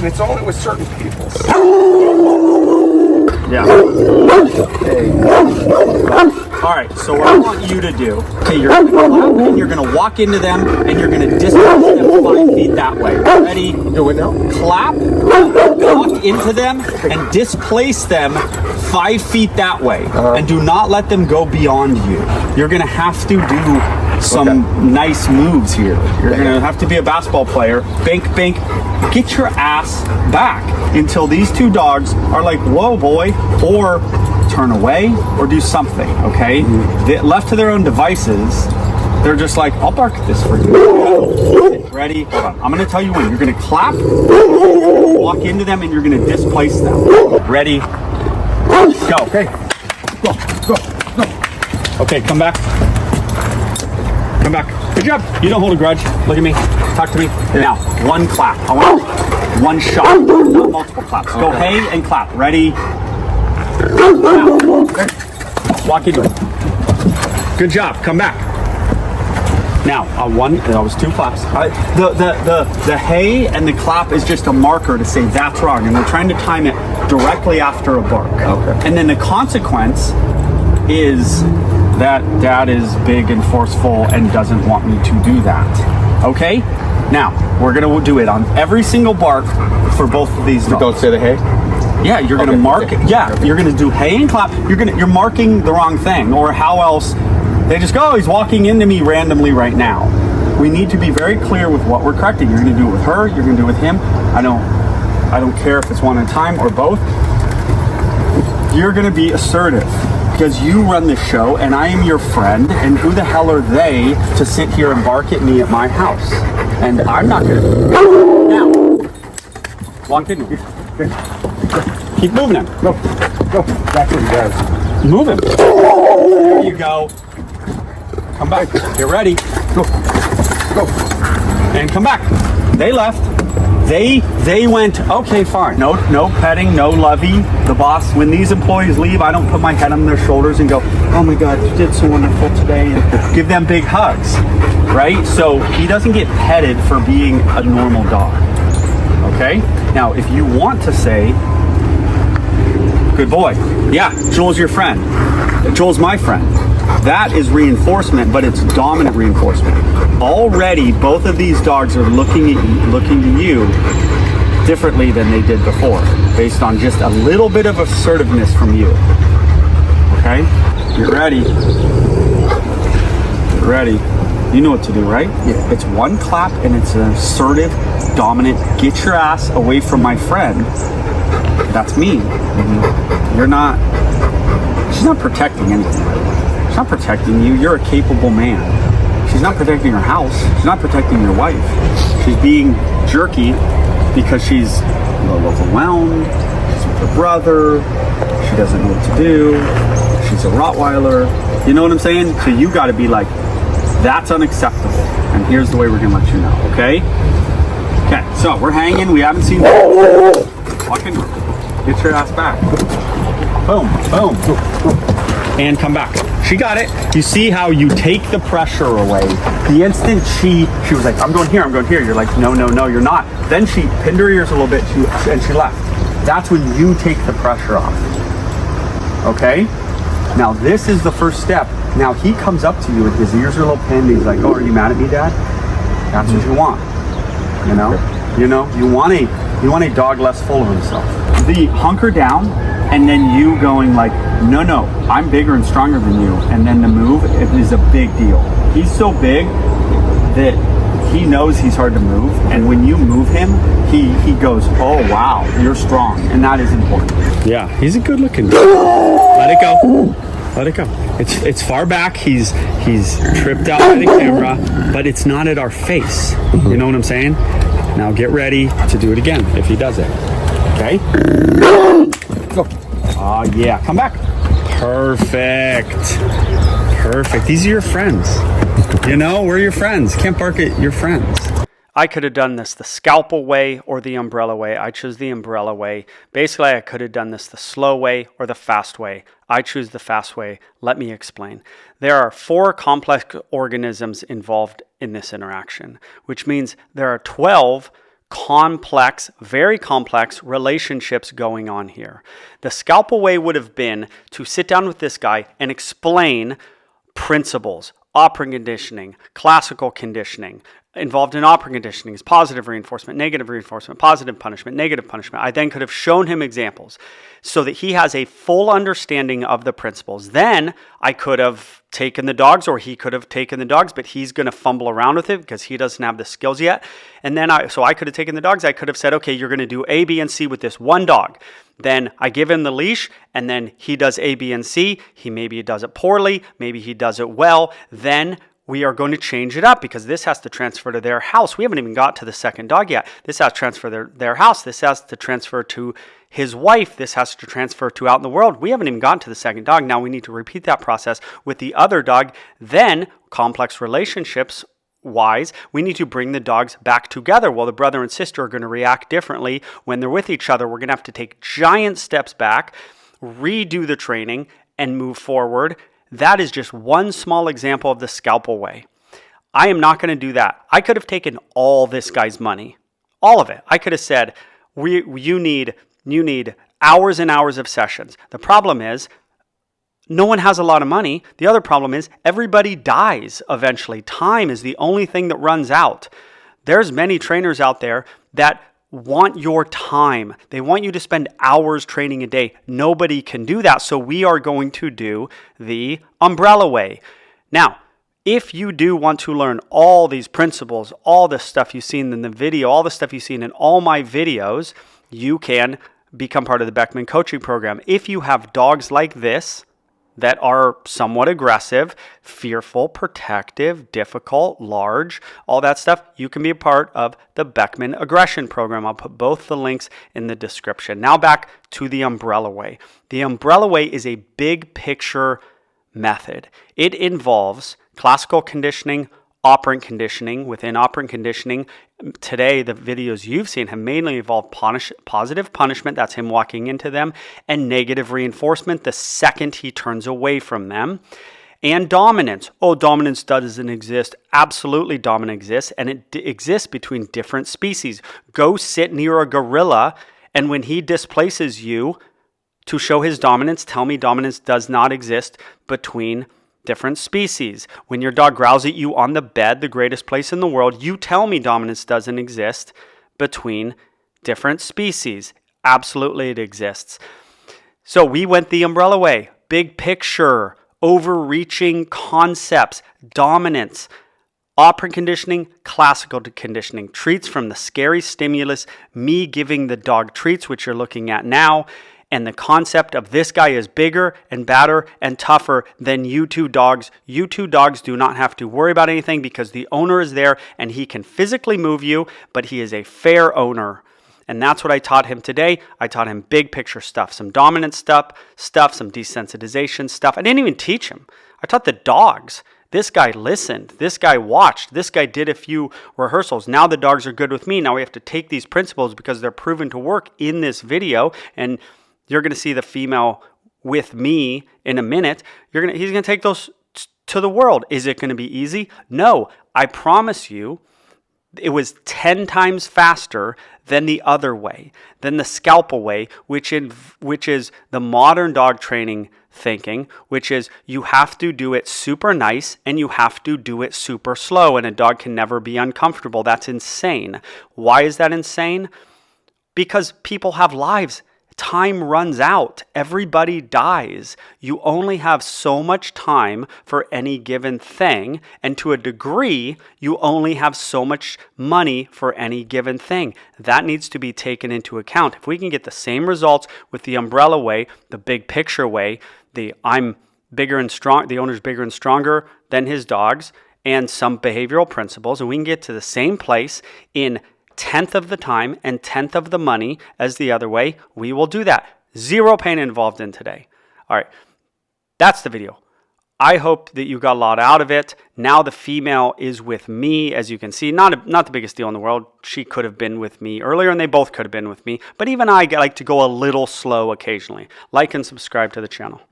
and it's only with certain people. Yeah. All right, so what I want you to do, okay, you're gonna walk into them and you're gonna distance them 5 feet that way. Ready? Do it now. Clap, walk into them and displace them 5 feet that way. And do not let them go beyond you. You're gonna have to do some nice moves here. You're gonna have to be a basketball player. Bank, bank, get your ass back until these two dogs are like, whoa, boy, or turn away or do something, okay? Left to their own devices, they're just like, I'll bark at this for you. Ready? Hold on. I'm gonna tell you when. You're gonna clap, walk into them, and you're gonna displace them. Ready? Go. Okay. Go, go, go. Okay, come back. Come back. Good job. You don't hold a grudge. Look at me. Talk to me. Now, one clap. I want one shot, not multiple claps. Go hey and clap. Ready? Now. Walk into it. Good job. Come back. Now, one. That was 2 claps. The hey and the clap is just a marker to say that's wrong, and we're trying to time it directly after a bark. Okay. And then the consequence is that dad is big and forceful and doesn't want me to do that. Okay? Now, we're gonna do it on every single bark for both of these dogs. Don't say the hey? Yeah, you're gonna mark. Yeah, you're gonna do hey and clap. You're marking the wrong thing, or how else? They just go, oh, he's walking into me randomly right now. We need to be very clear with what we're correcting. You're gonna do it with her. You're gonna do it with him. I don't care if it's one at a time or both. You're gonna be assertive because you run this show, and I am your friend. And who the hell are they to sit here and bark at me at my house? And I'm not gonna. Now, walk in. Keep moving him. Go, go. That's what he does. Move him. There you go. Come back. Get ready. Go, go. And come back. They left. They went, okay, fine. No petting, no lovey. The boss, when these employees leave, I don't put my head on their shoulders and go, oh my God, you did so wonderful today, and give them big hugs, right? So he doesn't get petted for being a normal dog, okay? Now, if you want to say, good boy, yeah, Joel's your friend. Joel's my friend. That is reinforcement, but it's dominant reinforcement. Already, both of these dogs are looking to you differently than they did before, based on just a little bit of assertiveness from you. Okay? You're ready. You're ready. You know what to do, right? Yeah. It's one clap, and it's an assertive, dominant, get your ass away from my friend. That's me. You're not, she's not protecting anything. She's not protecting you. You're a capable man. She's not protecting her house. She's not protecting your wife. She's being jerky because she's a little overwhelmed. She's with her brother. She doesn't know what to do. She's a Rottweiler. You know what I'm saying? So you got to be like, that's unacceptable. And here's the way we're going to let you know, okay? Okay, so we're hanging. We haven't seen... Walk in. Get your ass back. Boom, boom. And come back. She got it. You see how you take the pressure away. The instant she was like, I'm going here. You're like, no, you're not. Then she pinned her ears a little bit and she left. That's when you take the pressure off. Okay? Now this is the first step. Now he comes up to you with his ears are a little pinned. He's like, oh, are you mad at me, Dad? That's what you want. You want a dog less full of himself. The hunker down, and then you going like, no, I'm bigger and stronger than you. And then the move is a big deal. He's so big that he knows he's hard to move. And when you move him, he goes, oh, wow, you're strong. And that is important. Yeah, he's a good looking dog. Let it go. Let it go. It's far back. He's tripped out by the camera, but it's not at our face. You know what I'm saying? Now get ready to do it again if he does it. Okay? Go. Oh, yeah. Come back. Perfect. These are your friends. We're your friends. Can't bark at your friends. I could have done this the scalpel way or the umbrella way. I chose the umbrella way. Basically, I could have done this the slow way or the fast way. I choose the fast way. Let me explain. There are 4 complex organisms involved in this interaction, which means there are 12 complex, very complex relationships going on here. The scalpel way would have been to sit down with this guy and explain principles, operant conditioning, classical conditioning. Involved in operant conditioning is positive reinforcement, negative reinforcement, positive punishment, negative punishment. I then could have shown him examples so that he has a full understanding of the principles. Then I could have taken the dogs, or he could have taken the dogs, but he's going to fumble around with it because he doesn't have the skills yet. And then I could have taken the dogs. I could have said, okay, you're going to do A, B, and C with this one dog. Then I give him the leash, and then he does A, B, and C. Maybe he does it poorly. Maybe he does it well. Then we are going to change it up because this has to transfer to their house. We haven't even got to the second dog yet. This has to transfer to their house. This has to transfer to his wife. This has to transfer to out in the world. We haven't even gotten to the second dog. Now we need to repeat that process with the other dog. Then, complex relationships wise, we need to bring the dogs back together. Well, the brother and sister are going to react differently when they're with each other. We're going to have to take giant steps back, redo the training, and move forward. That is just one small example of the scalpel way. I am not going to do that. I could have taken all this guy's money, all of it. I could have said, you need hours and hours of sessions. The problem is, no one has a lot of money. The other problem is, everybody dies eventually. Time is the only thing that runs out. There's many trainers out there that want your time. They want you to spend hours training a day. Nobody can do that. So we are going to do the umbrella way. Now, if you do want to learn all these principles, all the stuff you've seen in the video, all the stuff you've seen in all my videos, you can become part of the Beckman coaching program. If you have dogs like this that are somewhat aggressive, fearful, protective, difficult, large, all that stuff, you can be a part of the Beckman aggression program. I'll put both the links in the description. Now back to the umbrella way. The umbrella way is a big picture method. It involves classical conditioning, operant conditioning. Within operant conditioning, today the videos you've seen have mainly involved positive punishment, that's him walking into them, and negative reinforcement the second he turns away from them. And dominance. Oh, dominance doesn't exist. Absolutely, dominance exists, and it exists between different species. Go sit near a gorilla, and when he displaces you to show his dominance, tell me dominance does not exist between different species. When your dog growls at you on the bed, the greatest place in the world, you tell me dominance doesn't exist between different species. Absolutely, it exists. So we went the umbrella way. Big picture, overreaching concepts, dominance, operant conditioning, classical conditioning, treats from the scary stimulus, me giving the dog treats, which you're looking at now, and the concept of this guy is bigger and badder and tougher than you two dogs. You two dogs do not have to worry about anything because the owner is there and he can physically move you, but he is a fair owner. And that's what I taught him today. I taught him big picture stuff, some dominant stuff, some desensitization stuff. I didn't even teach him. I taught the dogs. This guy listened. This guy watched. This guy did a few rehearsals. Now the dogs are good with me. Now we have to take these principles because they're proven to work in this video. And you're going to see the female with me in a minute. He's going to take those to the world. Is it going to be easy? No. I promise you, it was 10 times faster than the other way, than the scalpel way, which is the modern dog training thinking, which is you have to do it super nice and you have to do it super slow, and a dog can never be uncomfortable. That's insane. Why is that insane? Because people have lives. Time runs out. Everybody dies. You only have so much time for any given thing, and to a degree, you only have so much money for any given thing. That needs to be taken into account. If we can get the same results with the umbrella way, the big picture way, the I'm bigger and strong, the owner's bigger and stronger than his dogs, and some behavioral principles, and we can get to the same place in 10th of the time and 10th of the money as the other way, we will do that. Zero pain involved in today. All right, that's the video. I hope that you got a lot out of it. Now the female is with me, as you can see. Not the biggest deal in the world. She could have been with me earlier, and they both could have been with me. But even I like to go a little slow occasionally. Like and subscribe to the channel.